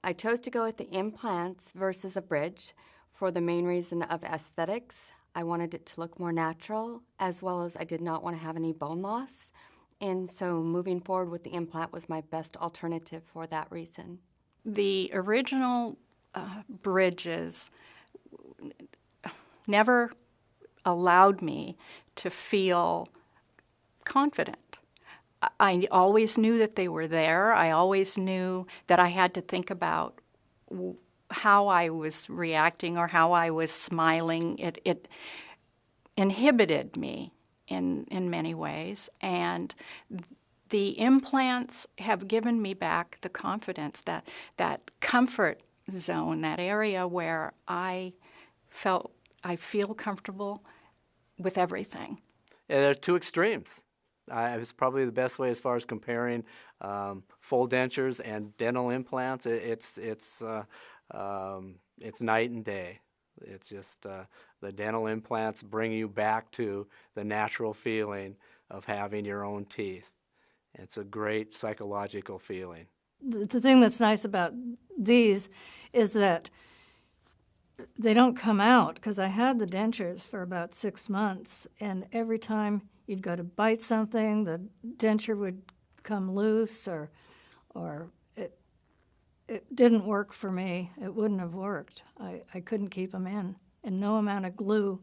I chose to go with the implants versus a bridge for the main reason of aesthetics. I wanted it to look more natural, as well as I did not want to have any bone loss. And so moving forward with the implant was my best alternative for that reason. The original bridges never allowed me to feel confident. I always knew that they were there. I always knew that I had to think about how I was reacting or how I was smiling. It inhibited me in many ways. And the implants have given me back the confidence, that comfort zone, that area where I feel comfortable with everything. Yeah, there's two extremes. It's probably the best way as far as comparing full dentures and dental implants. It's night and day. It's just the dental implants bring you back to the natural feeling of having your own teeth. It's a great psychological feeling. The thing that's nice about these is that they don't come out, because I had the dentures for about 6 months, and every time you'd go to bite something, the denture would come loose, or it didn't work for me. It wouldn't have worked. I couldn't keep them in, and no amount of glue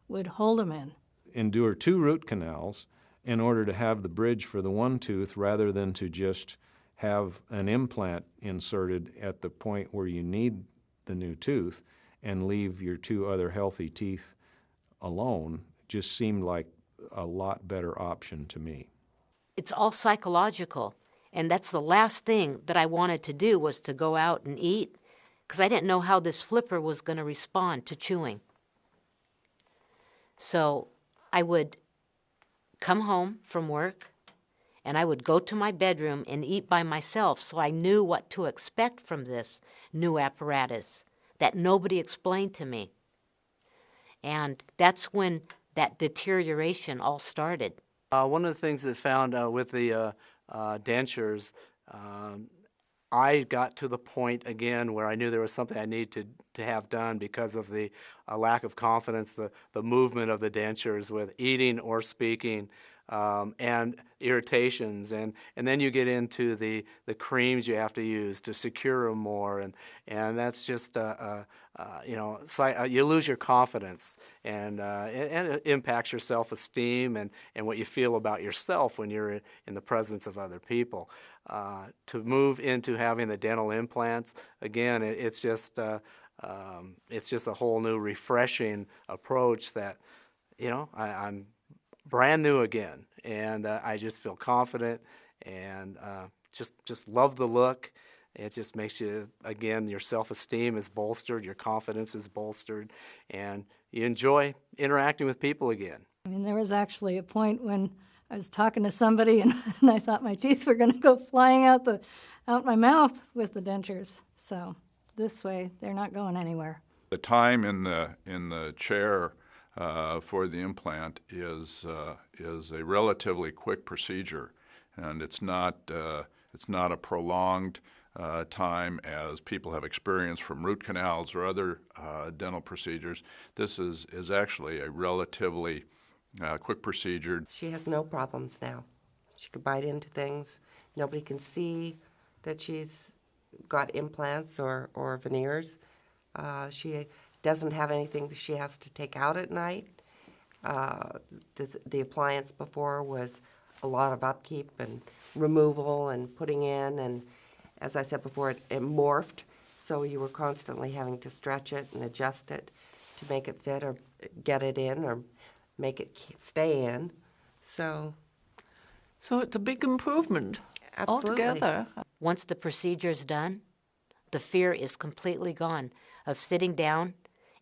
would hold them in. Endure 2 root canals in order to have the bridge for the one tooth, rather than to just have an implant inserted at the point where you need the new tooth and leave your 2 other healthy teeth alone, just seemed like a lot better option to me. It's all psychological, and that's the last thing that I wanted to do, was to go out and eat, because I didn't know how this flipper was going to respond to chewing. So I would come home from work, and I would go to my bedroom and eat by myself, so I knew what to expect from this new apparatus that nobody explained to me. And that's when that deterioration all started. One of the things that found with the dentures, I got to the point again where I knew there was something I needed to have done because of the lack of confidence, the movement of the dentures with eating or speaking, and irritations, and then you get into the creams you have to use to secure them more, and that's just you lose your confidence, and it impacts your self-esteem and what you feel about yourself when you're in the presence of other people. To move into having the dental implants, again, it's just a whole new refreshing approach that, I'm brand new again, and I just feel confident and just love the look. It just makes you, again, your self-esteem is bolstered, your confidence is bolstered, and you enjoy interacting with people again. I mean, there was actually a point when I was talking to somebody and I thought my teeth were going to go flying out my mouth with the dentures. So this way, they're not going anywhere. The time in the chair for the implant is a relatively quick procedure, and it's not a prolonged time as people have experienced from root canals or other dental procedures. This is actually a relatively quick procedure. She has no problems now. She could bite into things. Nobody can see that she's got implants or veneers. She doesn't have anything that she has to take out at night. The appliance before was a lot of upkeep and removal and putting in, and as I said before, it morphed, so you were constantly having to stretch it and adjust it to make it fit or get it in or make it stay in. So it's a big improvement. Absolutely. Altogether. Once the procedure's done, the fear is completely gone of sitting down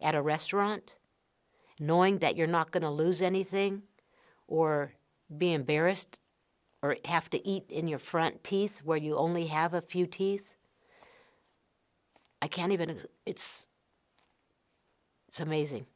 at a restaurant, knowing that you're not going to lose anything or be embarrassed or have to eat in your front teeth where you only have a few teeth. I can't even, it's amazing.